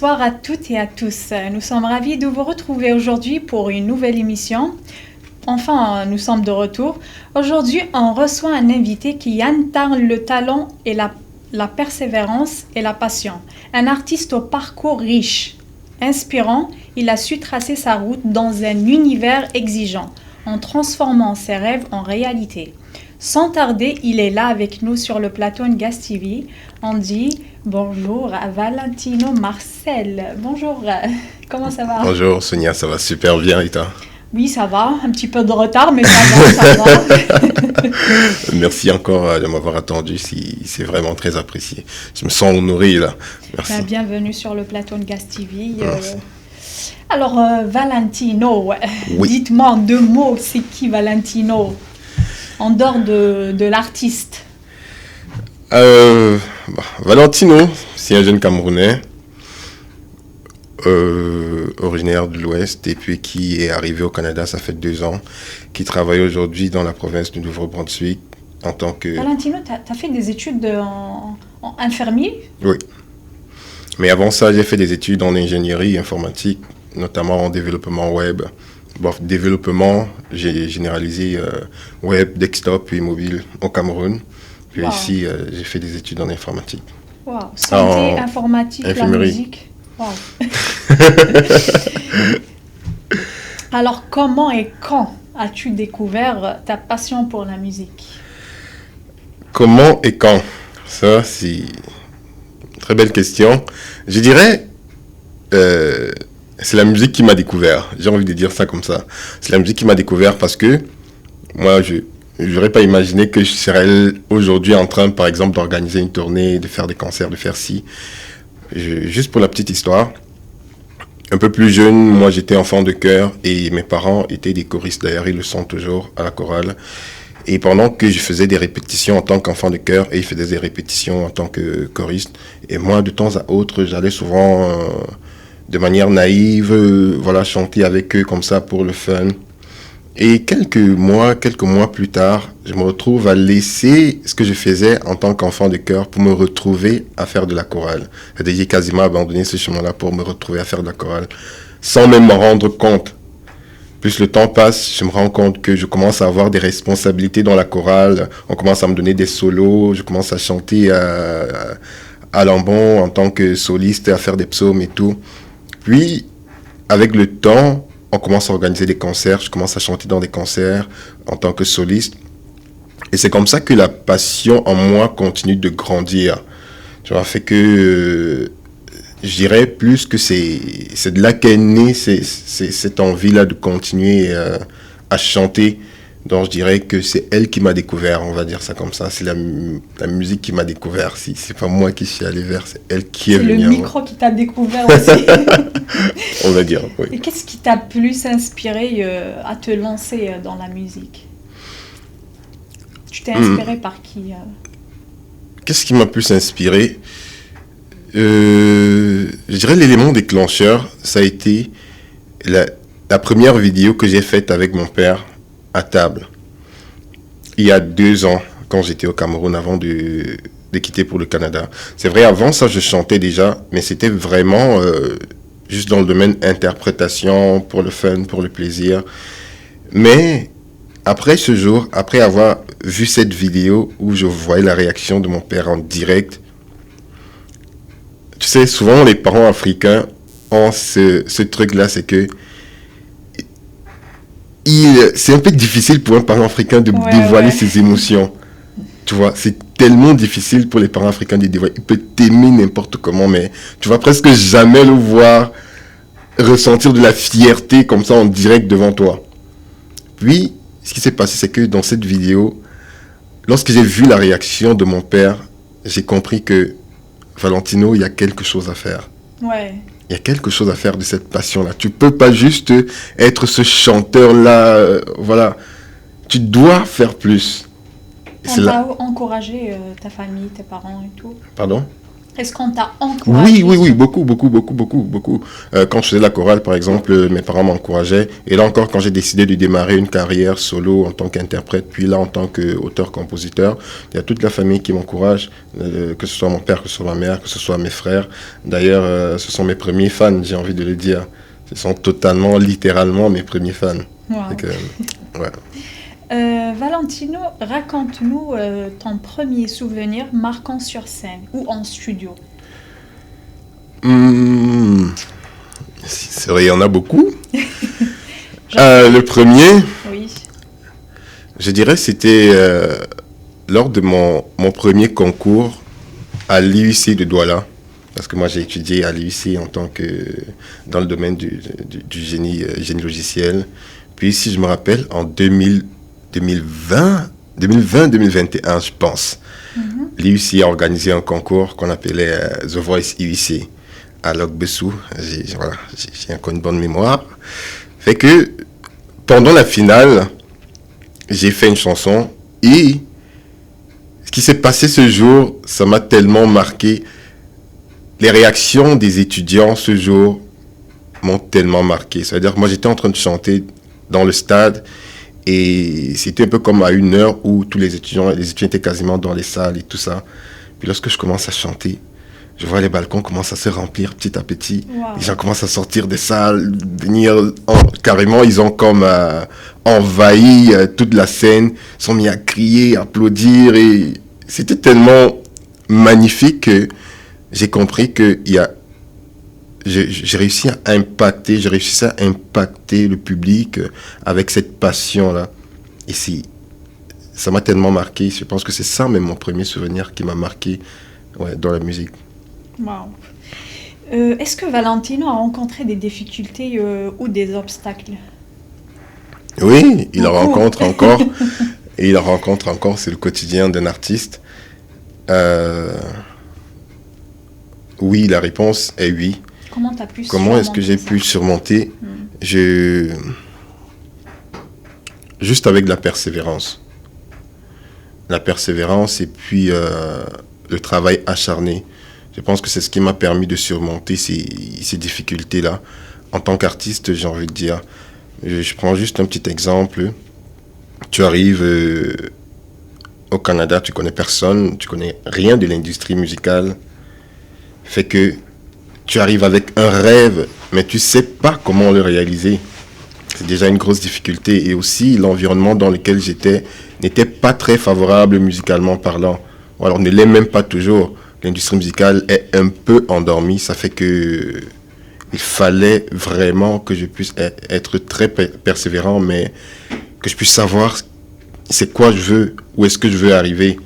Bonsoir à toutes et à tous. Nous sommes ravis de vous retrouver aujourd'hui pour une nouvelle émission. Enfin, nous sommes de retour. Aujourd'hui, on reçoit un invité qui incarne le talent et la persévérance et la passion. Un artiste au parcours riche. Inspirant, il a su tracer sa route dans un univers exigeant, en transformant ses rêves en réalité. Sans tarder, il est là avec nous sur le plateau N'Gas TV. On dit bonjour à Valentino Marcel. Bonjour, comment ça va? Bonjour Sonia, ça va super bien et toi? Oui, ça va, un petit peu de retard, mais ça va. Merci encore de m'avoir attendu, c'est vraiment très apprécié. Je me sens honoré là, merci. Bienvenue sur le plateau N'Gas TV. Alors, Valentino, oui. Dites-moi en 2 mots, c'est qui Valentino? En dehors de l'artiste. Valentino, c'est un jeune Camerounais, originaire de l'Ouest, et puis qui est arrivé au Canada, ça fait 2 ans, qui travaille aujourd'hui dans la province du Nouveau-Brunswick en tant que... Valentino, tu as fait des études en infirmier? Oui. Mais avant ça, j'ai fait des études en ingénierie informatique, notamment en développement web. Bon, développement, j'ai généralisé web, desktop et mobile au Cameroun. Puis ici, j'ai fait des études en informatique. Wow. Santé, informatique, infirmerie. La musique. Wow. Alors, comment et quand as-tu découvert ta passion pour la musique? Comment et quand? Ça, c'est une très belle question. Je dirais... c'est la musique qui m'a découvert. J'ai envie de dire ça comme ça. C'est la musique qui m'a découvert parce que moi, je n'aurais pas imaginé que je serais aujourd'hui en train, par exemple, d'organiser une tournée, de faire des concerts, de faire ci. Juste pour la petite histoire, un peu plus jeune, moi j'étais enfant de chœur et mes parents étaient des choristes. D'ailleurs, ils le sont toujours à la chorale. Et pendant que je faisais des répétitions en tant qu'enfant de chœur et ils faisaient des répétitions en tant que choriste, et moi, de temps à autre, j'allais souvent... de manière naïve, chanter avec eux comme ça pour le fun. Et quelques mois plus tard, je me retrouve à laisser ce que je faisais en tant qu'enfant de chœur pour me retrouver à faire de la chorale. C'est-à-dire, j'ai quasiment abandonné ce chemin-là pour me retrouver à faire de la chorale, sans même m'en rendre compte. Plus le temps passe, je me rends compte que je commence à avoir des responsabilités dans la chorale. On commence à me donner des solos, je commence à chanter à l'ambon en tant que soliste, à faire des psaumes et tout. Puis, avec le temps, on commence à organiser des concerts. Je commence à chanter dans des concerts en tant que soliste. Et c'est comme ça que la passion en moi continue de grandir. Tu vois, fait que je dirais plus que c'est de là qu'est née cette envie-là de continuer à chanter. Donc je dirais que c'est elle qui m'a découvert, on va dire ça comme ça. C'est la musique qui m'a découvert. C'est pas moi qui suis allé vers, c'est elle qui est venue. C'est le micro qui t'a découvert aussi. On va dire, oui. Et qu'est-ce qui t'a plus inspiré à te lancer dans la musique? Tu t'es inspiré par qui? Qu'est-ce qui m'a plus inspiré? Je dirais l'élément déclencheur, ça a été la première vidéo que j'ai faite avec mon père à table. Il y a 2 ans, quand j'étais au Cameroun, avant de quitter pour le Canada. C'est vrai, avant ça, je chantais déjà, mais c'était vraiment juste dans le domaine interprétation, pour le fun, pour le plaisir. Mais après ce jour, après avoir vu cette vidéo où je voyais la réaction de mon père en direct, tu sais, souvent les parents africains ont ce truc-là, c'est que c'est un peu difficile pour un parent africain de dévoiler ses émotions. Tu vois, c'est tellement difficile pour les parents africains de dévoiler. Il peut t'aimer n'importe comment, mais tu vas presque jamais le voir ressentir de la fierté comme ça en direct devant toi. Puis, ce qui s'est passé, c'est que dans cette vidéo, lorsque j'ai vu la réaction de mon père, j'ai compris que Valentino, il y a quelque chose à faire. Ouais. Il y a quelque chose à faire de cette passion-là. Tu peux pas juste être ce chanteur-là. Voilà. Tu dois faire plus. On t'a encouragé ta famille, tes parents et tout? Pardon? Est-ce qu'on t'a encouragé? Oui, beaucoup. Quand je faisais la chorale, par exemple, mes parents m'encourageaient. Et là encore, quand j'ai décidé de démarrer une carrière solo en tant qu'interprète, puis là en tant qu'auteur-compositeur, il y a toute la famille qui m'encourage, que ce soit mon père, que ce soit ma mère, que ce soit mes frères. D'ailleurs, ce sont mes premiers fans, j'ai envie de le dire. Ce sont totalement, littéralement mes premiers fans. Wow. Donc, ouais. Valentino, raconte-nous ton premier souvenir marquant sur scène ou en studio. C'est vrai, il y en a beaucoup. Le premier, oui. Je dirais c'était lors de mon premier concours à l'IUC de Douala. Parce que moi j'ai étudié à l'IUC dans le domaine du génie logiciel. Puis si je me rappelle, en 2020-2021, je pense. L'IUC a organisé un concours qu'on appelait The Voice IUC à Locbessou. J'ai encore une bonne mémoire. Fait que pendant la finale, j'ai fait une chanson et ce qui s'est passé ce jour, ça m'a tellement marqué. Les réactions des étudiants ce jour m'ont tellement marqué. C'est-à-dire que moi j'étais en train de chanter dans le stade. Et c'était un peu comme à une heure où tous les étudiants étaient quasiment dans les salles et tout ça. Puis lorsque je commence à chanter, je vois les balcons commencent à se remplir petit à petit. Wow. Les gens commencent à sortir des salles, carrément, ils ont comme envahi toute la scène, sont mis à crier, à applaudir. Et c'était tellement magnifique que j'ai compris que j'ai réussi à impacter le public avec cette passion-là. Et ça m'a tellement marqué. Je pense que c'est ça même mon premier souvenir qui m'a marqué dans la musique. Wow. Est-ce que Valentino a rencontré des difficultés ou des obstacles? Oui, il en rencontre encore. Et il en rencontre encore, c'est le quotidien d'un artiste. Oui, la réponse est oui. Comment est-ce que j'ai pu surmonter Juste avec de la persévérance. La persévérance et puis le travail acharné. Je pense que c'est ce qui m'a permis de surmonter ces difficultés-là. En tant qu'artiste, j'ai envie de dire, je prends juste un petit exemple. Tu arrives au Canada, tu connais personne, tu connais rien de l'industrie musicale. Fait que tu arrives avec un rêve, mais tu ne sais pas comment le réaliser. C'est déjà une grosse difficulté. Et aussi, l'environnement dans lequel j'étais n'était pas très favorable musicalement parlant. Ou alors, ne l'est même pas toujours. L'industrie musicale est un peu endormie. Ça fait que il fallait vraiment que je puisse être très persévérant, mais que je puisse savoir c'est quoi je veux, où est-ce que je veux arriver.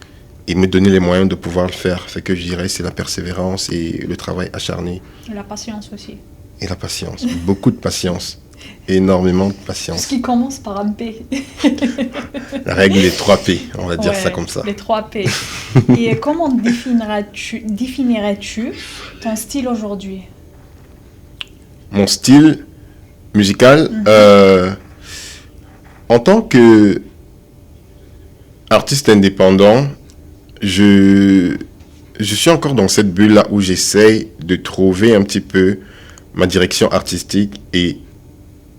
Et me donner les moyens de pouvoir le faire. Fait que je dirais c'est la persévérance et le travail acharné. Et la patience aussi. Et la patience. Beaucoup de patience. Énormément de patience. Ce qui commence par un P. La règle des 3 P, on va dire ça comme ça. Les 3 P. Et comment définirais-tu ton style aujourd'hui? Mon style musical, en tant que artiste indépendant, je suis encore dans cette bulle-là où j'essaye de trouver un petit peu ma direction artistique et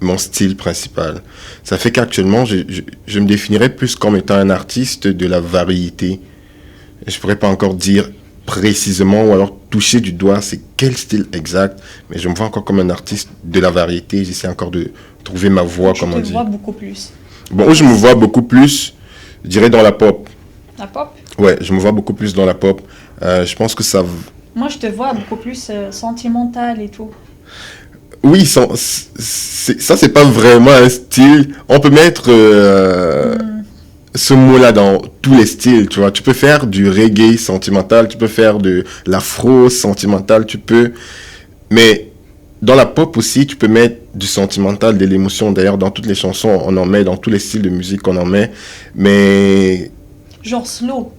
mon style principal. Ça fait qu'actuellement, je me définirais plus comme étant un artiste de la variété. Je ne pourrais pas encore dire précisément ou alors toucher du doigt c'est quel style exact, mais je me vois encore comme un artiste de la variété. J'essaie encore de trouver ma voix, comme on dit. Je te vois beaucoup plus. Bon, je me vois beaucoup plus, je dirais dans la pop. La pop? Ouais, je me vois beaucoup plus dans la pop. Je pense que ça... Moi, je te vois beaucoup plus sentimental et tout. Oui, ça, c'est pas vraiment un style. On peut mettre ce mot-là dans tous les styles, tu vois. Tu peux faire du reggae sentimental, tu peux faire de l'afro sentimental, tu peux... Mais dans la pop aussi, tu peux mettre du sentimental, de l'émotion. D'ailleurs, dans toutes les chansons, on en met, dans tous les styles de musique, on en met. Mais... Genre slow.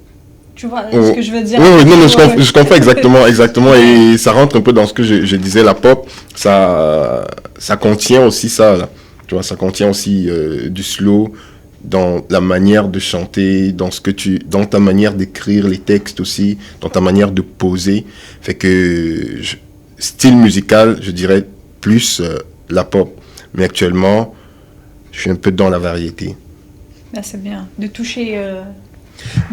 Tu vois ce que je veux dire? Oui, non, je comprends exactement. Et ça rentre un peu dans ce que je disais, la pop, ça contient aussi ça, là. Tu vois, ça contient aussi du slow, dans la manière de chanter, dans ta manière d'écrire les textes aussi, dans ta manière de poser. Fait que, style musical, je dirais plus la pop. Mais actuellement, je suis un peu dans la variété. Ah, c'est bien de toucher,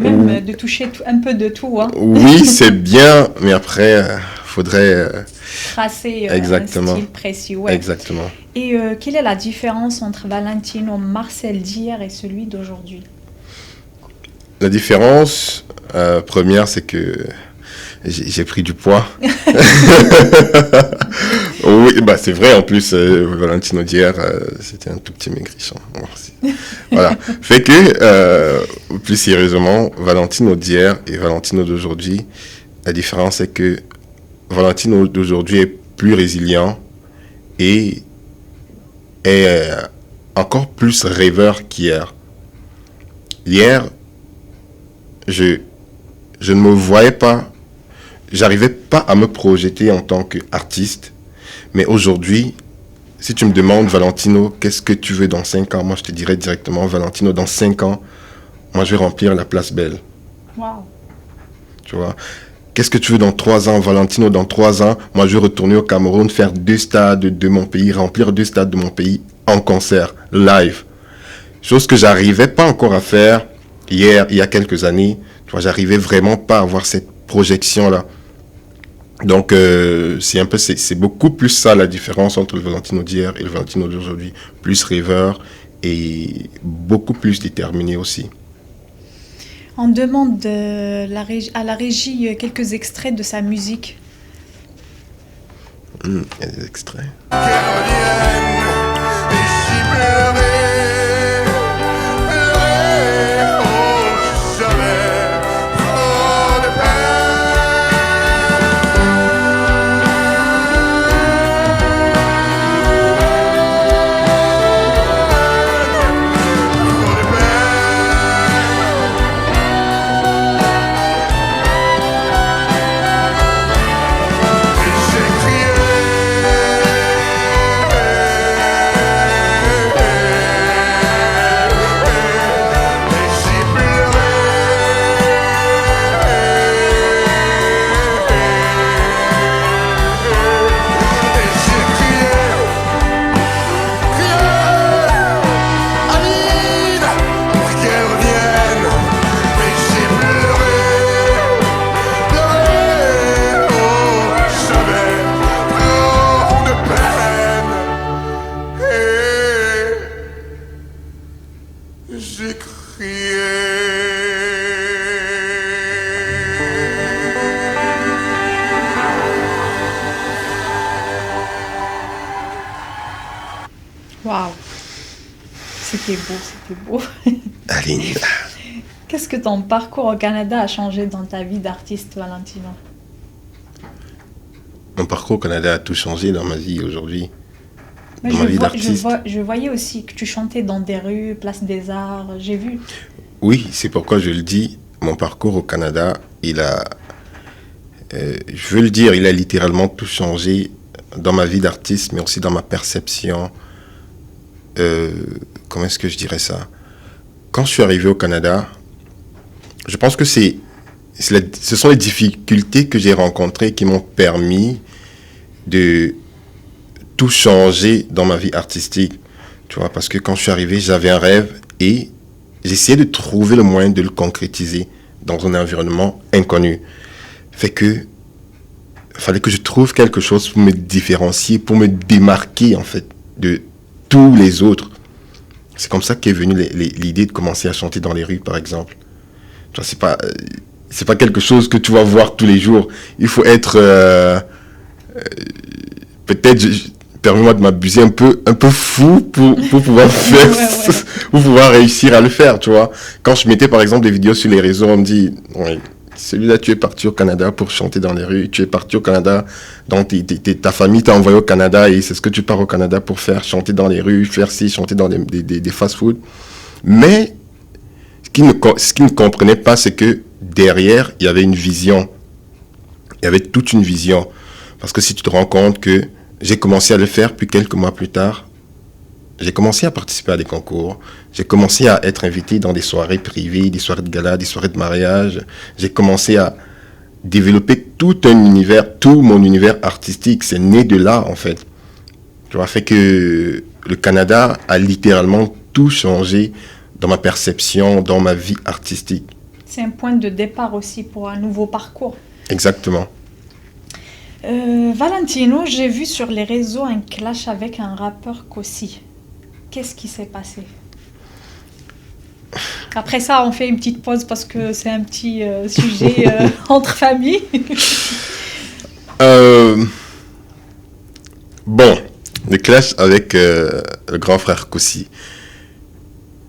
de toucher un peu de tout. Hein. Oui, c'est bien, mais après, faudrait tracer exactement. Un style précis. Ouais. Exactement. Et quelle est la différence entre Valentino Marcel d'hier et celui d'aujourd'hui? La différence première, c'est que j'ai pris du poids. Oui, bah c'est vrai en plus, Valentino d'hier, c'était un tout petit maigrichon. Voilà. Fait que, plus sérieusement, Valentino d'hier et Valentino d'aujourd'hui, la différence c'est que Valentino d'aujourd'hui est plus résilient et est encore plus rêveur qu'hier. Hier, je ne me voyais pas, j'arrivais pas à me projeter en tant qu'artiste. Mais aujourd'hui, si tu me demandes, Valentino, qu'est-ce que tu veux dans 5 ans? Moi, je te dirais directement, Valentino, dans 5 ans, moi, je vais remplir la place Belle. Wow. Tu vois? Qu'est-ce que tu veux dans 3 ans, Valentino? Dans 3 ans, moi, je vais retourner au Cameroun, faire 2 stades de mon pays, remplir 2 stades de mon pays en concert, live. Chose que j'arrivais pas encore à faire hier, il y a quelques années. Tu vois, j'arrivais vraiment pas à avoir cette projection-là. Donc, c'est beaucoup plus ça la différence entre le Valentino d'hier et le Valentino d'aujourd'hui. Plus rêveur et beaucoup plus déterminé aussi. On demande à la régie quelques extraits de sa musique. Il y a des extraits. Waouh, c'était beau. Aline. Qu'est-ce que ton parcours au Canada a changé dans ta vie d'artiste, Valentino? Mon parcours au Canada a tout changé dans ma vie aujourd'hui. Mais Dans ma vie d'artiste. je voyais aussi que tu chantais dans des rues, Place des Arts, j'ai vu. Oui, c'est pourquoi je le dis. Mon parcours au Canada, je veux le dire, il a littéralement tout changé dans ma vie d'artiste, mais aussi dans ma perception. Comment est-ce que je dirais ça? Quand je suis arrivé au Canada, je pense que ce sont les difficultés que j'ai rencontrées qui m'ont permis de tout changer dans ma vie artistique. Tu vois, parce que quand je suis arrivé, j'avais un rêve et j'essayais de trouver le moyen de le concrétiser dans un environnement inconnu. Fait que fallait que je trouve quelque chose pour me différencier, pour me démarquer en fait de tous les autres. C'est comme ça qu'est venue l'idée de commencer à chanter dans les rues, par exemple. Tu vois, c'est pas quelque chose que tu vas voir tous les jours. Il faut être peut-être, permets-moi de m'abuser, un peu fou pour pouvoir faire, Ouais. pour pouvoir réussir à le faire, tu vois. Quand je mettais par exemple des vidéos sur les réseaux, on me dit, ouais, celui-là, tu es parti au Canada pour chanter dans les rues, tu es parti au Canada, donc ta famille t'a envoyé au Canada et c'est ce que tu pars au Canada pour faire, chanter dans les rues, faire ci, chanter dans des fast-food. Mais ce qu'ils ne comprenaient pas, c'est que derrière, il y avait une vision. Il y avait toute une vision. Parce que si tu te rends compte que j'ai commencé à le faire, puis quelques mois plus tard, j'ai commencé à participer à des concours. J'ai commencé à être invité dans des soirées privées, des soirées de gala, des soirées de mariage. J'ai commencé à développer tout mon univers artistique. C'est né de là, en fait. Tu vois, fait que le Canada a littéralement tout changé dans ma perception, dans ma vie artistique. C'est un point de départ aussi pour un nouveau parcours. Exactement. Valentino, j'ai vu sur les réseaux un clash avec un rappeur Kossi. Qu'est-ce qui s'est passé? Après ça, on fait une petite pause parce que c'est un petit sujet entre familles. Bon, le clash avec le grand frère Kossi.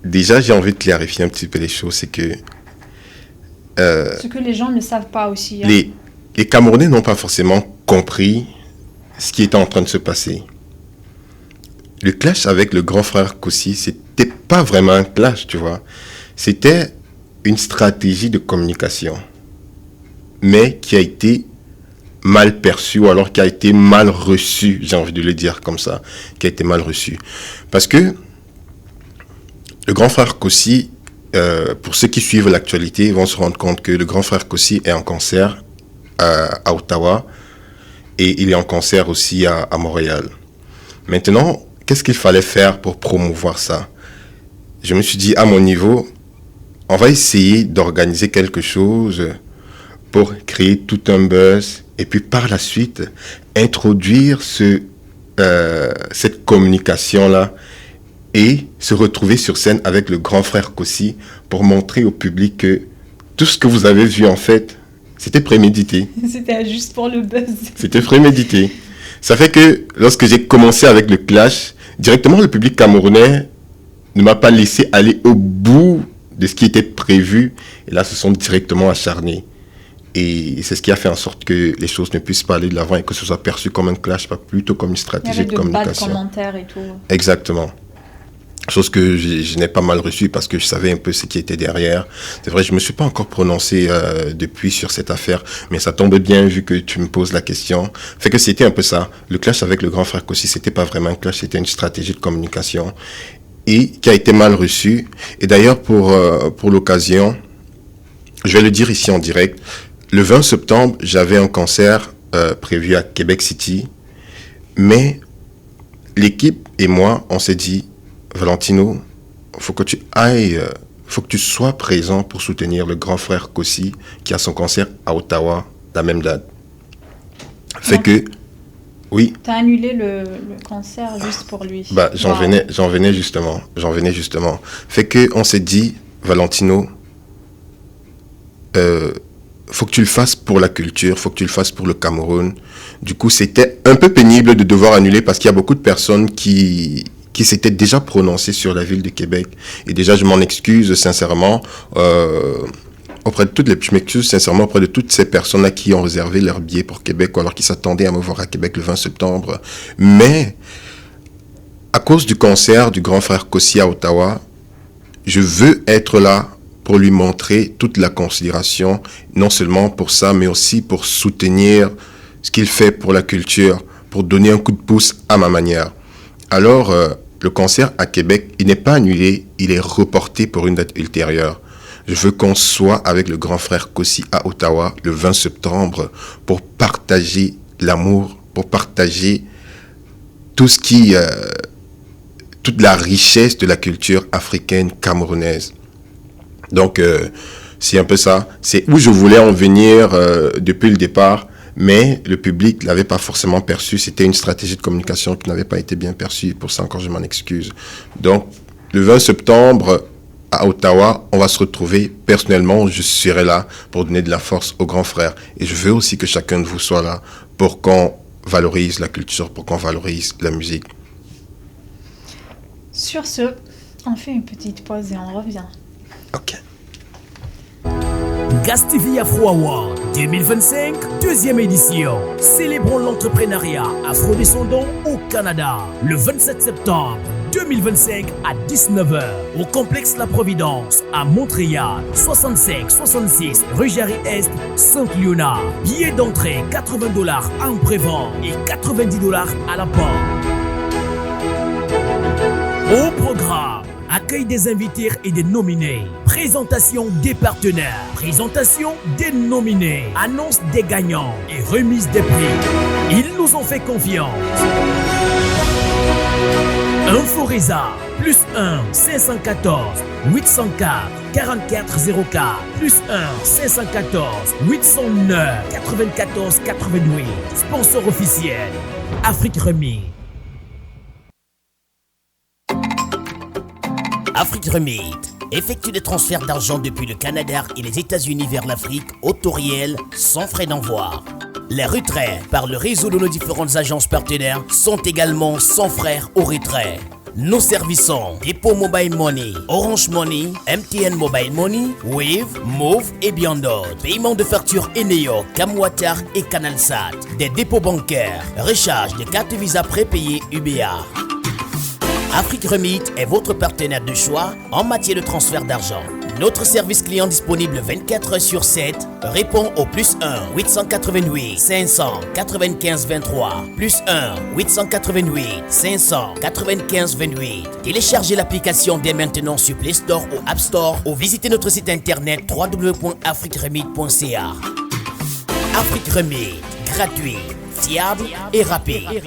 Déjà, j'ai envie de clarifier un petit peu les choses, c'est que... ce que les gens ne savent pas aussi. Hein. Les Camerounais n'ont pas forcément compris ce qui était en train de se passer. Le clash avec le grand frère Kossi, c'était pas vraiment un clash, tu vois. C'était une stratégie de communication, mais qui a été mal perçue, ou alors qui a été mal reçue, j'ai envie de le dire comme ça, qui a été mal reçue. Parce que le grand frère Kossi, pour ceux qui suivent l'actualité, vont se rendre compte que le grand frère Kossi est en concert à Ottawa, et il est en concert aussi à Montréal. Maintenant, qu'est-ce qu'il fallait faire pour promouvoir ça? Je me suis dit, à mon niveau, on va essayer d'organiser quelque chose pour créer tout un buzz et puis par la suite, introduire cette communication-là et se retrouver sur scène avec le grand frère Kossi pour montrer au public que tout ce que vous avez vu en fait, c'était prémédité. C'était juste pour le buzz. C'était prémédité. Ça fait que lorsque j'ai commencé avec le clash, directement le public camerounais ne m'a pas laissé aller au bout de ce qui était prévu. Et là, se sont directement acharnés. Et c'est ce qui a fait en sorte que les choses ne puissent pas aller de l'avant et que ce soit perçu comme un clash, pas plutôt comme une stratégie de communication. Il y avait de bas commentaires et tout. Exactement. Chose que je n'ai pas mal reçue parce que je savais un peu ce qui était derrière. C'est vrai, je ne me suis pas encore prononcé depuis sur cette affaire, mais ça tombe bien vu que tu me poses la question. Fait que c'était un peu ça. Le clash avec le grand frère Kossi, c'était pas vraiment un clash, c'était une stratégie de communication et qui a été mal reçue. Et d'ailleurs, pour l'occasion, je vais le dire ici en direct, le 20 septembre, j'avais un concert prévu à Québec City, mais l'équipe et moi, on s'est dit, Valentino, faut que tu ailles, faut que tu sois présent pour soutenir le grand frère Kossi qui a son concert à Ottawa la même date. Fait que, oui. T'as annulé le concert juste pour lui. Bah, j'en venais justement. Fait que on s'est dit, Valentino, faut que tu le fasses pour la culture, faut que tu le fasses pour le Cameroun. Du coup, c'était un peu pénible de devoir annuler parce qu'il y a beaucoup de personnes qui s'étaient déjà prononcées sur la ville de Québec. Et déjà, je m'en excuse sincèrement je m'excuse sincèrement auprès de toutes ces personnes-là qui ont réservé leur billet pour Québec ou alors qui s'attendaient à me voir à Québec le 20 septembre. Mais, à cause du concert du grand frère Kossi à Ottawa, je veux être là pour lui montrer toute la considération, non seulement pour ça, mais aussi pour soutenir ce qu'il fait pour la culture, pour donner un coup de pouce à ma manière. Alors, le concert à Québec, il n'est pas annulé, il est reporté pour une date ultérieure. Je veux qu'on soit avec le grand frère Kossi à Ottawa le 20 septembre pour partager l'amour, pour partager toute la richesse de la culture africaine camerounaise. Donc, c'est un peu ça. C'est où je voulais en venir depuis le départ, mais le public ne l'avait pas forcément perçu. C'était une stratégie de communication qui n'avait pas été bien perçue. Pour ça, encore, je m'en excuse. Donc, le 20 septembre, à Ottawa, on va se retrouver. Personnellement, je serai là pour donner de la force aux grands frères. Et je veux aussi que chacun de vous soit là pour qu'on valorise la culture, pour qu'on valorise la musique. Sur ce, on fait une petite pause et on revient. Ok. Gastivia Afro Award 2025, deuxième édition. Célébrons l'entrepreneuriat afro-descendant au Canada. Le 27 septembre 2025 à 19h au complexe La Providence à Montréal, 65-66 rue Jarry-Est, Saint-Léonard. Billets d'entrée $80 en prévente et $90 à la porte. Au programme, accueil des invités et des nominés, présentation des partenaires, présentation des nominés, annonce des gagnants et remise des prix. Ils nous ont fait confiance. Inforesa, plus 1 514 804 4404, plus 1 514 809 94 88. Sponsor officiel, Afrique Remit. Afrique Remit effectue des transferts d'argent depuis le Canada et les États-Unis vers l'Afrique au taux réel sans frais d'envoi. Les retraits par le réseau de nos différentes agences partenaires sont également sans frais au retrait. Nous servissons Dépôt Mobile Money, Orange Money, MTN Mobile Money, Wave, Move et bien d'autres. Paiement de factures Eneo, Camwater et CanalSat. Des dépôts bancaires, recharge de cartes Visa prépayées UBA. Afrique Remit est votre partenaire de choix en matière de transfert d'argent. Notre service client disponible 24 heures sur 7 répond au plus 1 888 595 23, plus 1 888 595 28. Téléchargez l'application dès maintenant sur Play Store ou App Store ou visitez notre site internet www.afriqueremit.ca. Afrique Remit, gratuit, fiable et rapide.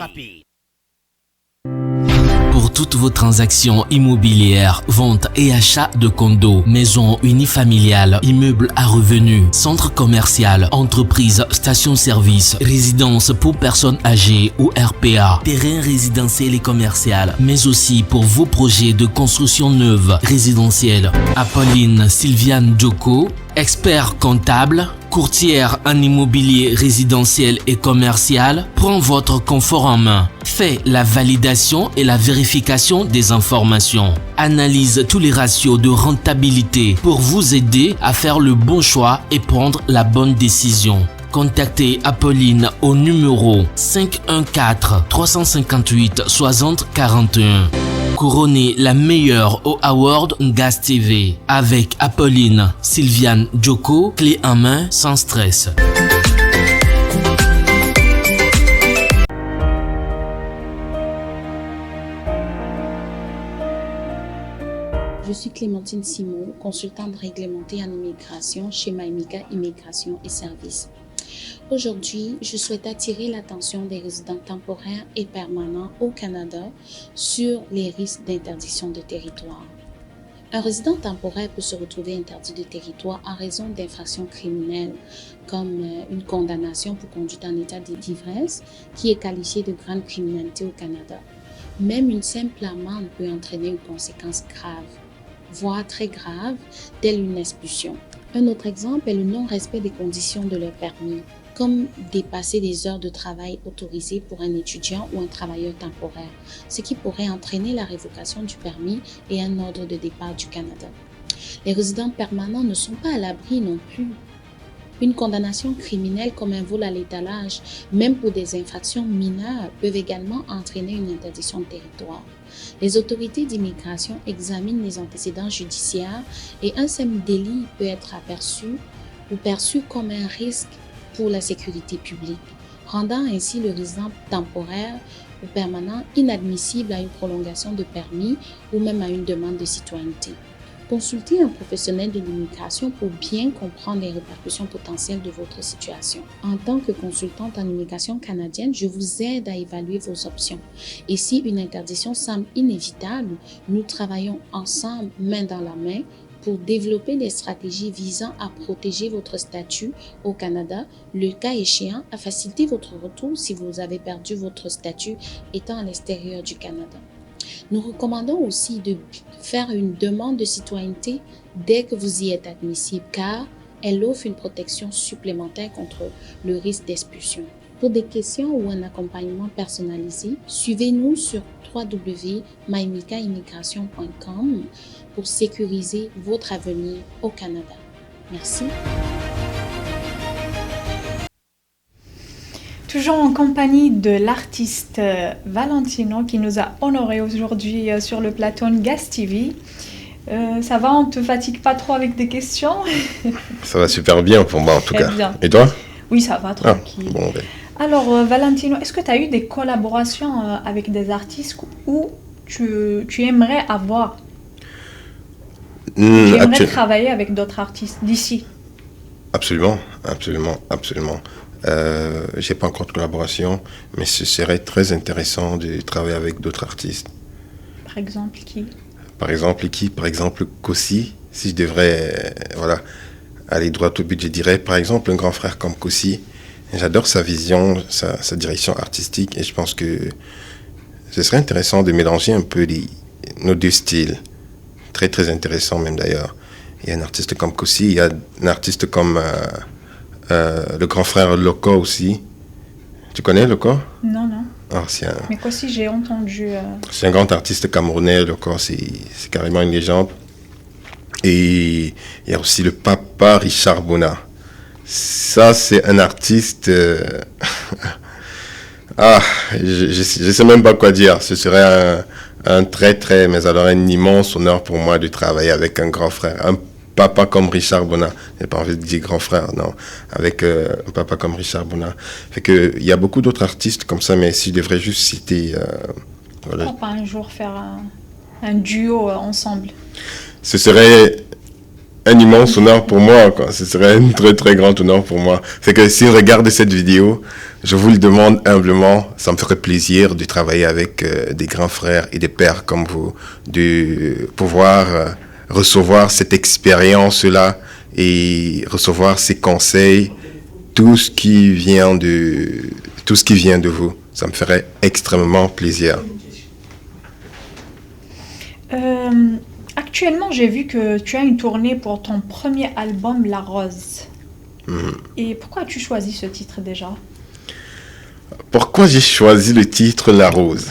Pour toutes vos transactions immobilières, vente et achat de condos, maisons unifamiliales, immeubles à revenus, centres commerciaux, entreprises, stations-service, résidences pour personnes âgées ou RPA, terrains résidentiels et commerciaux, mais aussi pour vos projets de construction neuve, résidentielle. Apolline Sylviane Djoko, expert comptable, courtière en immobilier résidentiel et commercial, prend votre confort en main, fait la validation et la vérification des informations, analyse tous les ratios de rentabilité pour vous aider à faire le bon choix et prendre la bonne décision. Contactez Apolline au numéro 514 358 60 41. Couronnez la meilleure au Award Gas TV avec Apolline Sylviane Djoko, clé en main sans stress. Je suis Clémentine Simon, consultante réglementée en immigration chez Maïmika Immigration et Services. Aujourd'hui, je souhaite attirer l'attention des résidents temporaires et permanents au Canada sur les risques d'interdiction de territoire. Un résident temporaire peut se retrouver interdit de territoire en raison d'infractions criminelles comme une condamnation pour conduite en état d'ivresse qui est qualifiée de grande criminalité au Canada. Même une simple amende peut entraîner une conséquence grave, voire très grave, telle une expulsion. Un autre exemple est le non-respect des conditions de leur permis, comme dépasser des heures de travail autorisées pour un étudiant ou un travailleur temporaire, ce qui pourrait entraîner la révocation du permis et un ordre de départ du Canada. Les résidents permanents ne sont pas à l'abri non plus. Une condamnation criminelle comme un vol à l'étalage, même pour des infractions mineures, peuvent également entraîner une interdiction de territoire. Les autorités d'immigration examinent les antécédents judiciaires et un simple délit peut être aperçu ou perçu comme un risque pour la sécurité publique, rendant ainsi le résident temporaire ou permanent inadmissible à une prolongation de permis ou même à une demande de citoyenneté. Consultez un professionnel de l'immigration pour bien comprendre les répercussions potentielles de votre situation. En tant que consultante en immigration canadienne, je vous aide à évaluer vos options. Et si une interdiction semble inévitable, nous travaillons ensemble, main dans la main, pour développer des stratégies visant à protéger votre statut au Canada, le cas échéant, à faciliter votre retour si vous avez perdu votre statut étant à l'extérieur du Canada. Nous recommandons aussi de faire une demande de citoyenneté dès que vous y êtes admissible, car elle offre une protection supplémentaire contre le risque d'expulsion. Pour des questions ou un accompagnement personnalisé, suivez-nous sur www.maimikaimmigration.com pour sécuriser votre avenir au Canada. Merci. Toujours en compagnie de l'artiste Valentino qui nous a honorés aujourd'hui sur le plateau de Gas TV. Ça va, on ne te fatigue pas trop avec des questions? Ça va super bien pour moi en tout cas. Bien. Et toi? Oui, ça va, tranquille. Alors Valentino, est-ce que tu as eu des collaborations avec des artistes ou tu aimerais avoir? Tu Hmm, aimerais travailler avec d'autres artistes d'ici? Absolument, absolument, absolument. J'ai pas encore de collaboration, mais ce serait très intéressant de travailler avec d'autres artistes. Par exemple, qui? Par exemple, qui? Par exemple, Kossi. Si je devrais, voilà, aller droit au but, je dirais, par exemple, un grand frère comme Kossi. J'adore sa vision, sa direction artistique, et je pense que ce serait intéressant de mélanger un peu nos deux styles. Très, très intéressant même d'ailleurs. Il y a un artiste comme Kossi, il y a un artiste comme le grand frère Loco aussi. Tu connais Loco? Non, non. Ah, Mais quoi si j'ai entendu... c'est un grand artiste camerounais, Loco, c'est carrément une légende. Et il y a aussi le papa Richard Bona. Ça, c'est un artiste... ah, je sais même pas quoi dire. Ce serait un très, très... Mais alors, un immense honneur pour moi de travailler avec un grand frère. Un papa comme Richard Bona. J'ai pas envie de dire grand frère, non. Avec un papa comme Richard Bona. Fait que, il y a beaucoup d'autres artistes comme ça, mais si je devrais juste citer... voilà. Pourquoi pas un jour faire un duo ensemble? Ce serait un immense honneur pour moi, quoi. Ce serait un très très grand honneur pour moi. C'est que si on regarde cette vidéo, je vous le demande humblement, ça me ferait plaisir de travailler avec des grands frères et des pères comme vous, de pouvoir recevoir cette expérience-là et recevoir ces conseils, tout ce qui vient de vous. Ça me ferait extrêmement plaisir. Actuellement, j'ai vu que tu as une tournée pour ton premier album, La Rose. Et pourquoi as-tu choisi ce titre déjà? Pourquoi j'ai choisi le titre La Rose?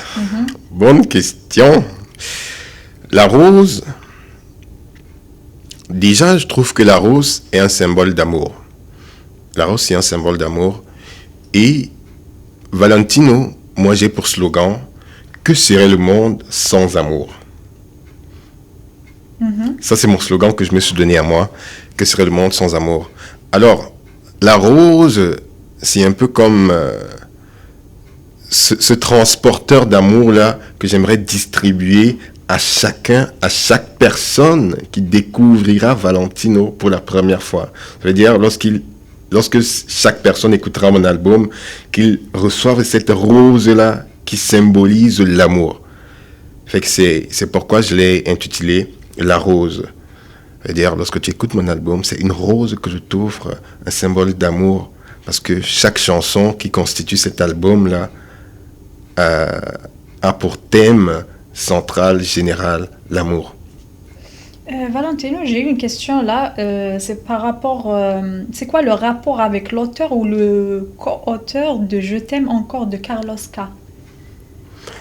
Bonne question. La rose, déjà, je trouve que la rose est un symbole d'amour. La rose, c'est un symbole d'amour. Et Valentino, moi, j'ai pour slogan, que serait le monde sans amour? Ça, c'est mon slogan que je me suis donné à moi. Que serait le monde sans amour? Alors, la rose, c'est un peu comme ce transporteur d'amour-là que j'aimerais distribuer à chacun, à chaque personne qui découvrira Valentino pour la première fois. Ça veut dire, lorsque chaque personne écoutera mon album, qu'il reçoive cette rose-là qui symbolise l'amour. Fait que c'est pourquoi je l'ai intitulé La Rose. C'est-à-dire, lorsque tu écoutes mon album, c'est une rose que je t'offre, un symbole d'amour, parce que chaque chanson qui constitue cet album-là a pour thème central, général, l'amour. Valentino, j'ai eu une question là. C'est par rapport... c'est quoi le rapport avec l'auteur ou le co-auteur de Je t'aime encore de Carlos K?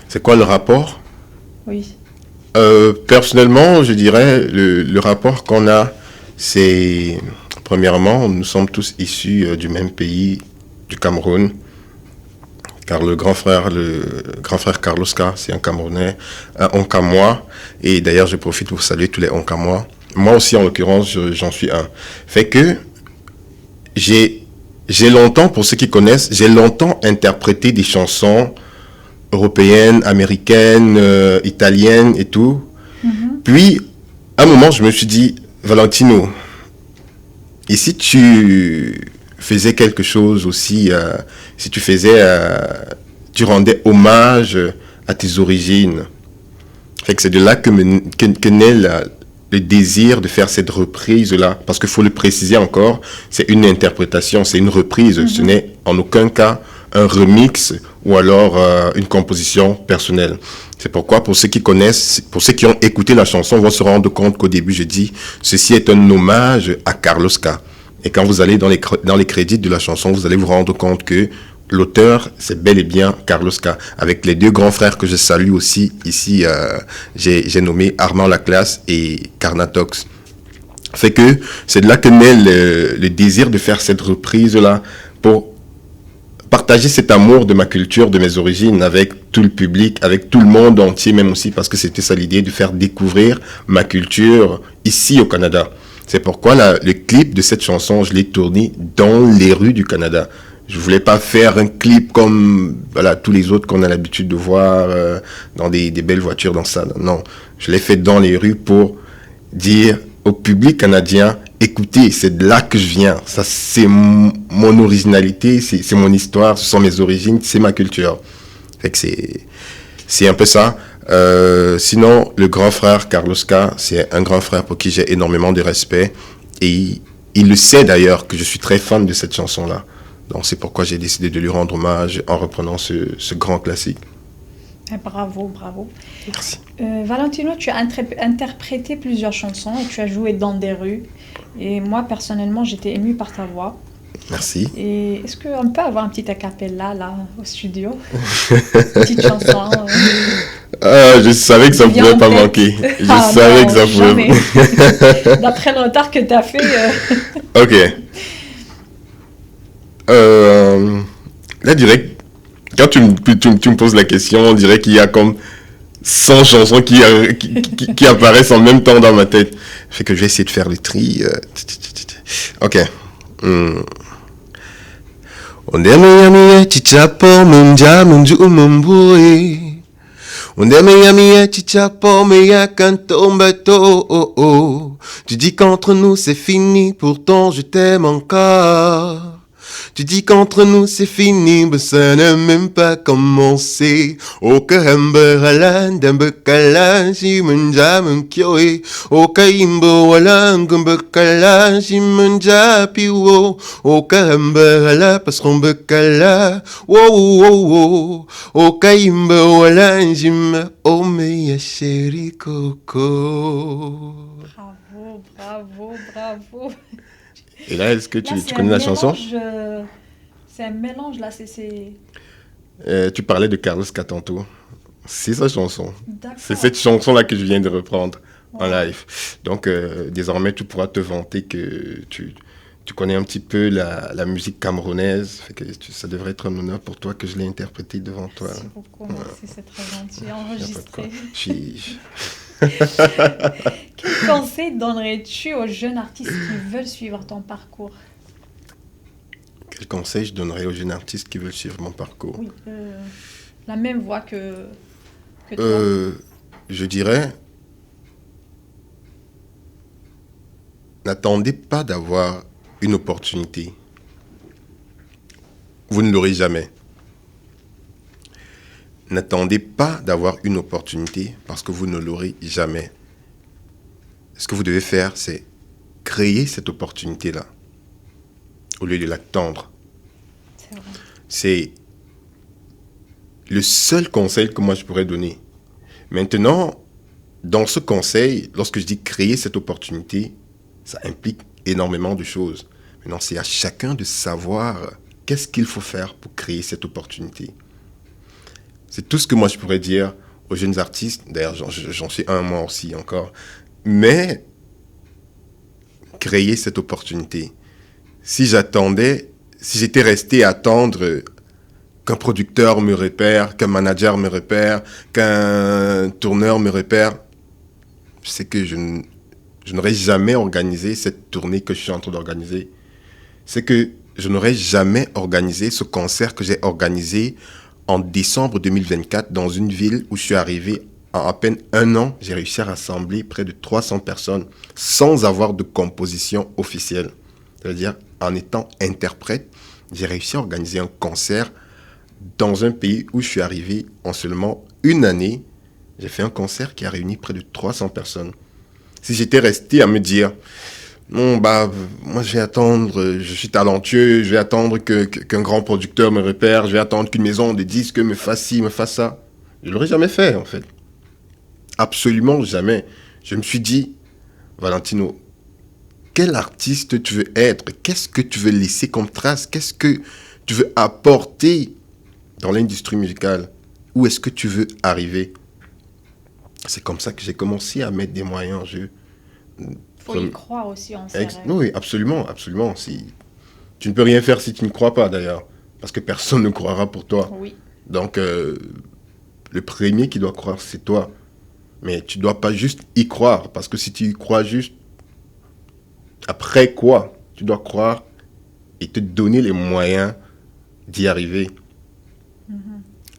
C'est quoi le rapport? Oui. Personnellement, je dirais, le rapport qu'on a, c'est, premièrement, nous sommes tous issus du même pays, du Cameroun, car le grand frère Carlos K, c'est un Camerounais, un Onkamois, et d'ailleurs, je profite pour saluer tous les Onkamois. Moi aussi, en l'occurrence, j'en suis un. Fait que, j'ai longtemps, pour ceux qui connaissent, j'ai longtemps interprété des chansons européenne, américaine, italienne et tout. Puis, à un moment, je me suis dit, Valentino, et si tu faisais quelque chose aussi, si tu rendais hommage à tes origines. Fait que c'est de là que naît le désir de faire cette reprise-là. Parce qu'il faut le préciser encore, c'est une interprétation, c'est une reprise. Ce n'est en aucun cas un remix ou alors une composition personnelle. C'est pourquoi, pour ceux qui connaissent, pour ceux qui ont écouté la chanson, vont se rendre compte qu'au début, je dis, ceci est un hommage à Carlos K. Et quand vous allez dans les crédits de la chanson, vous allez vous rendre compte que l'auteur, c'est bel et bien Carlos K. Avec les deux grands frères que je salue aussi, ici, j'ai nommé Armand Laclasse et Carnatox. Fait que c'est de là que naît le désir de faire cette reprise-là pour partager cet amour de ma culture, de mes origines avec tout le public, avec tout le monde entier, même aussi parce que c'était ça l'idée de faire découvrir ma culture ici au Canada. C'est pourquoi le clip de cette chanson, je l'ai tourné dans les rues du Canada. Je voulais pas faire un clip comme tous les autres qu'on a l'habitude de voir dans des belles voitures dans ça. Non, je l'ai fait dans les rues pour dire au public canadien, écoutez, c'est de là que je viens. Ça, c'est mon originalité, c'est mon histoire, ce sont mes origines, c'est ma culture. Fait que c'est un peu ça. Sinon, le grand frère Carlos K, c'est un grand frère pour qui j'ai énormément de respect. Et il le sait d'ailleurs que je suis très fan de cette chanson-là. Donc c'est pourquoi j'ai décidé de lui rendre hommage en reprenant ce grand classique. Bravo, bravo. Merci. Valentino, tu as interprété plusieurs chansons et tu as joué dans des rues. Et moi, personnellement, j'étais émue par ta voix. Merci. Et est-ce qu'on peut avoir un petit acapella là au studio? Petite chanson. Je savais que ça ne pouvait pas manquer. Je savais que ça pouvait. D'après le retard que tu as fait. Ok. Là, direct, quand tu me poses la question, on dirait qu'il y a comme 100 chansons qui apparaissent en même temps dans ma tête. Fait que je vais essayer de faire le tri. Ok. Ondeme chichapo munja munju umumboe. Ondeme chichapo meya cantombato. Oh oh. Tu dis qu'entre nous c'est fini, pourtant je t'aime encore. Tu dis qu'entre nous c'est fini, mais ça n'a même pas commencé. O kahamba halan dambakala jimunja munkyoe. O kaimbo halan gumbakala jimunja piwo. O kahamba hala pasron bakala. Wo wo wo. O kaimbo halan jim o meya chéri coco. Bravo, bravo, bravo. Et là, est-ce que tu connais la chanson? C'est un mélange, là, tu parlais de Carlos K tantôt. C'est sa chanson. D'accord. C'est cette chanson-là que je viens de reprendre en live. Donc, désormais, tu pourras te vanter que tu connais un petit peu la musique camerounaise. Fait que ça devrait être un honneur pour toi que je l'ai interprétée devant toi. Merci beaucoup, merci, c'est très gentil. Enregistré. Quel conseil donnerais-tu aux jeunes artistes qui veulent suivre ton parcours? Quel conseil je donnerais aux jeunes artistes qui veulent suivre mon parcours? Oui, la même voie que toi. Je dirais, n'attendez pas d'avoir une opportunité. Vous ne l'aurez jamais. N'attendez pas d'avoir une opportunité parce que vous ne l'aurez jamais. Ce que vous devez faire, c'est créer cette opportunité-là au lieu de l'attendre. C'est vrai. C'est le seul conseil que moi je pourrais donner. Maintenant, dans ce conseil, lorsque je dis créer cette opportunité, ça implique énormément de choses. Maintenant, c'est à chacun de savoir qu'est-ce qu'il faut faire pour créer cette opportunité. C'est tout ce que moi je pourrais dire aux jeunes artistes. D'ailleurs, j'en suis un moi aussi encore. Mais créer cette opportunité. Si j'étais resté à attendre qu'un producteur me repère, qu'un manager me repère, qu'un tourneur me repère, c'est que je n'aurais jamais organisé cette tournée que je suis en train d'organiser. C'est que je n'aurais jamais organisé ce concert que j'ai organisé en décembre 2024, dans une ville où je suis arrivé en à peine un an, j'ai réussi à rassembler près de 300 personnes sans avoir de composition officielle. C'est-à-dire, en étant interprète, j'ai réussi à organiser un concert dans un pays où je suis arrivé en seulement une année. J'ai fait un concert qui a réuni près de 300 personnes. Si j'étais resté à me dire, non, moi je vais attendre, je suis talentueux, je vais attendre qu'un grand producteur me repère, je vais attendre qu'une maison de disques me fasse ci, me fasse ça. Je ne l'aurais jamais fait, en fait. Absolument jamais. Je me suis dit, Valentino, quel artiste tu veux être? Qu'est-ce que tu veux laisser comme trace? Qu'est-ce que tu veux apporter dans l'industrie musicale? Où est-ce que tu veux arriver? C'est comme ça que j'ai commencé à mettre des moyens en jeu. Il faut y croire aussi en ses rêves. Oui, absolument, absolument. Tu ne peux rien faire si tu ne crois pas, d'ailleurs. Parce que personne ne croira pour toi. Oui. Donc, le premier qui doit croire, c'est toi. Mais tu ne dois pas juste y croire. Parce que si tu y crois juste, après quoi? Tu dois croire et te donner les moyens d'y arriver.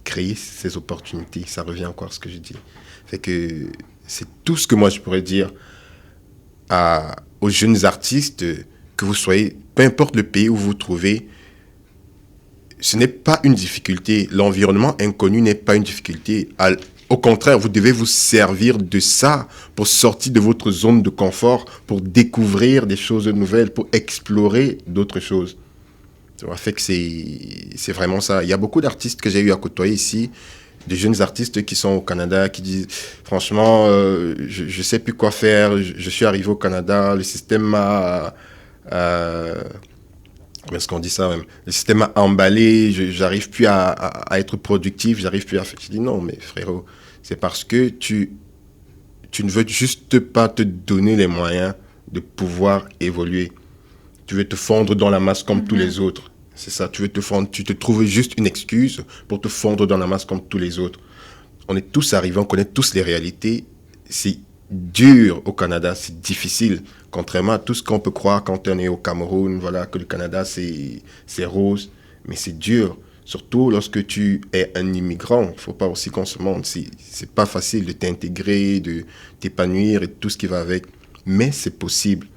Créer ces opportunités, ça revient encore à ce que je dis. Fait que c'est tout ce que moi je pourrais dire aux jeunes artistes, que vous soyez, peu importe le pays où vous vous trouvez, ce n'est pas une difficulté. L'environnement inconnu n'est pas une difficulté. Au contraire, vous devez vous servir de ça pour sortir de votre zone de confort, pour découvrir des choses nouvelles, pour explorer d'autres choses. Ça fait que c'est vraiment ça. Il y a beaucoup d'artistes que j'ai eu à côtoyer ici, des jeunes artistes qui sont au Canada, qui disent, franchement, je sais plus quoi faire, je suis arrivé au Canada, le système m'a... comment est-ce qu'on dit ça même? Le système m'a emballé, j'arrive plus à être productif, j'arrive plus à faire... Je dis non, mais frérot, c'est parce que tu ne veux juste pas te donner les moyens de pouvoir évoluer. Tu veux te fondre dans la masse comme tous les autres. C'est ça, tu veux te fondre, tu te trouves juste une excuse pour te fondre dans la masse comme tous les autres. On est tous arrivés, on connaît tous les réalités. C'est dur au Canada, c'est difficile. Contrairement à tout ce qu'on peut croire quand on est au Cameroun, voilà, que le Canada c'est rose, mais c'est dur. Surtout lorsque tu es un immigrant, il ne faut pas aussi qu'on se mente. C'est pas facile de t'intégrer, de t'épanouir et tout ce qui va avec. Mais c'est possible.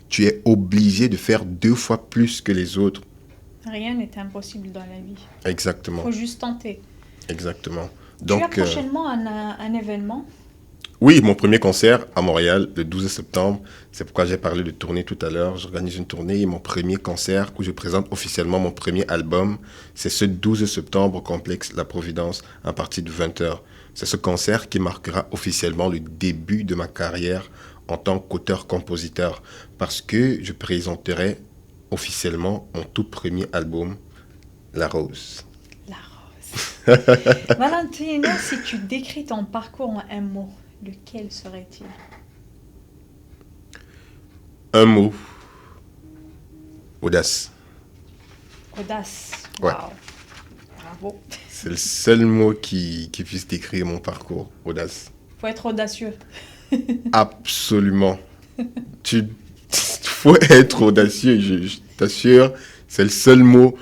Tu es obligé de faire 2 fois plus que les autres. Rien n'est impossible dans la vie. Exactement. Il faut juste tenter. Exactement. Donc, tu as prochainement un événement? Oui, mon premier concert à Montréal, le 12 septembre. C'est pourquoi j'ai parlé de tournée tout à l'heure. J'organise une tournée et mon premier concert où je présente officiellement mon premier album, c'est ce 12 septembre au complexe La Providence à partir de 20h. C'est ce concert qui marquera officiellement le début de ma carrière en tant qu'auteur-compositeur, parce que je présenterai officiellement mon tout premier album, La Rose. La Rose. Valentino, si tu décris ton parcours en un mot, lequel serait-il? Un mot. Audace. Audace. Ouais. Wow. Bravo. C'est le seul mot qui puisse décrire mon parcours. Audace. Faut être audacieux. Absolument. Faut être audacieux, je t'assure. C'est le seul mot.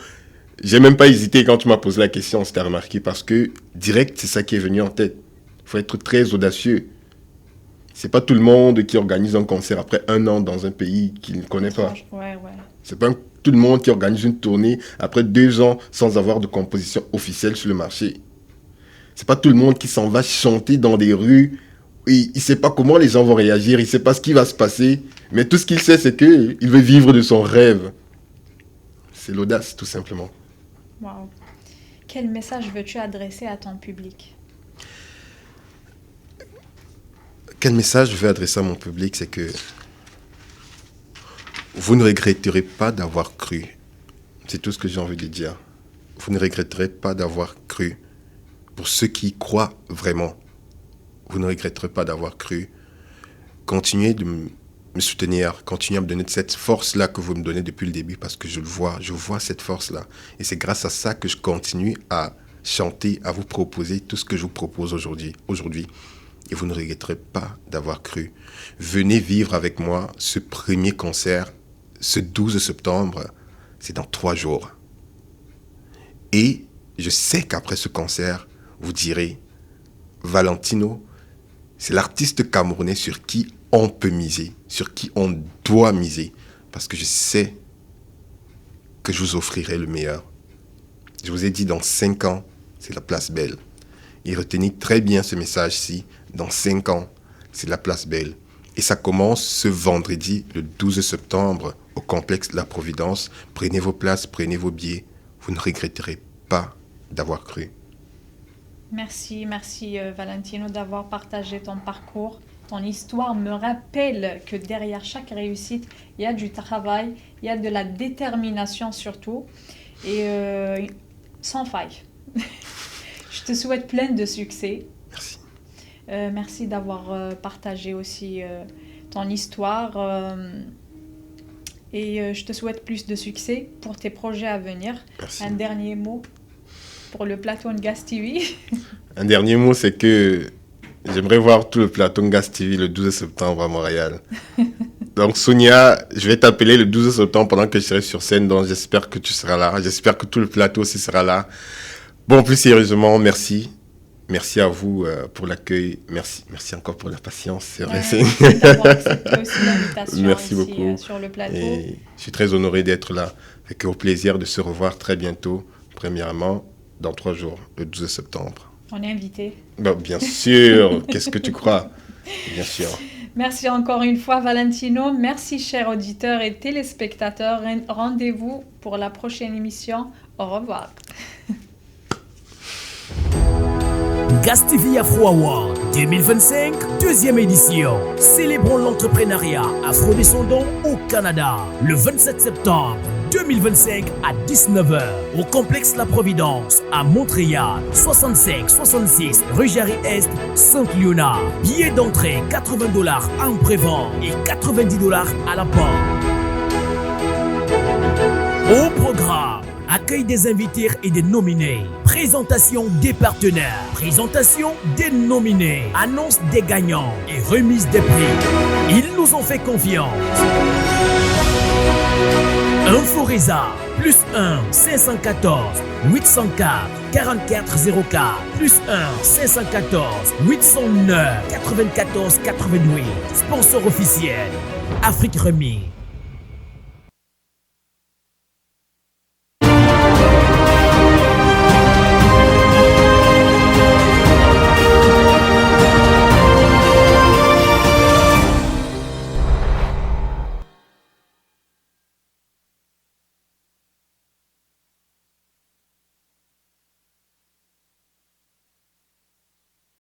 J'ai même pas hésité quand tu m'as posé la question, si tu as remarqué, parce que direct, c'est ça qui est venu en tête. Il faut être très audacieux. C'est pas tout le monde qui organise un concert après 1 an dans un pays qu'il ne connaît pas. Ouais. C'est pas tout le monde qui organise une tournée après 2 ans sans avoir de composition officielle sur le marché. C'est pas tout le monde qui s'en va chanter dans des rues. Il ne sait pas comment les gens vont réagir, il ne sait pas ce qui va se passer. Mais tout ce qu'il sait, c'est qu'il veut vivre de son rêve. C'est l'audace, tout simplement. Wow. Quel message veux-tu adresser à ton public? Quel message je veux adresser à mon public, c'est que vous ne regretterez pas d'avoir cru. C'est tout ce que j'ai envie de dire. Vous ne regretterez pas d'avoir cru. Pour ceux qui y croient vraiment, vous ne regretterez pas d'avoir cru. Continuez de me soutenir, continuez à me donner cette force-là que vous me donnez depuis le début, parce que je vois cette force-là. Et c'est grâce à ça que je continue à chanter, à vous proposer tout ce que je vous propose aujourd'hui. Et vous ne regretterez pas d'avoir cru. Venez vivre avec moi ce premier concert, ce 12 septembre, c'est dans 3 jours. Et je sais qu'après ce concert, vous direz, Valentino, c'est l'artiste camerounais sur qui on peut miser, sur qui on doit miser, parce que je sais que je vous offrirai le meilleur. Je vous ai dit, dans 5 ans, c'est la place belle. Et retenez très bien ce message-ci, dans 5 ans, c'est la place belle. Et ça commence ce vendredi, le 12 septembre, au complexe La Providence. Prenez vos places, prenez vos billets. Vous ne regretterez pas d'avoir cru. Merci Valentino d'avoir partagé ton parcours. Ton histoire me rappelle que derrière chaque réussite, il y a du travail, il y a de la détermination surtout, et sans faille. Je te souhaite plein de succès. Merci. Merci d'avoir partagé aussi ton histoire. Et je te souhaite plus de succès pour tes projets à venir. Merci. Un dernier mot pour le plateau de Gas TV. Un dernier mot, c'est que j'aimerais voir tout le plateau de Gas TV le 12 septembre à Montréal. Donc Sonia, je vais t'appeler le 12 septembre pendant que je serai sur scène, donc j'espère que tu seras là. J'espère que tout le plateau aussi sera là. Bon, plus sérieusement, merci. Merci à vous pour l'accueil. Merci encore pour la patience. C'est vrai. Merci d'avoir accepté aussi l'invitation Merci ici, beaucoup. Sur le plateau. Et je suis très honoré d'être là. Et au plaisir de se revoir très bientôt, premièrement, dans 3 jours, le 12 septembre. On est invité. Bon, bien sûr. Qu'est-ce que tu crois? Bien sûr. Merci encore une fois, Valentino. Merci, chers auditeurs et téléspectateurs. Rendez-vous pour la prochaine émission. Au revoir. GasTV Afro Award 2025, deuxième édition. Célébrons l'entrepreneuriat afro-descendant au Canada. Le 27 septembre 2025 à 19h au complexe La Providence à Montréal, 65-66 rue Jarry-Est, Saint-Léonard. Billets d'entrée $80 en prévente et $90 à la porte. Au programme, accueil des invités et des nominés. Présentation des partenaires. Présentation des nominés. Annonce des gagnants et remise des prix. Ils nous ont fait confiance. Inforesa, plus 1 514 804 4404, plus 1 514 809 94 88. Sponsor officiel, Afrique Remis.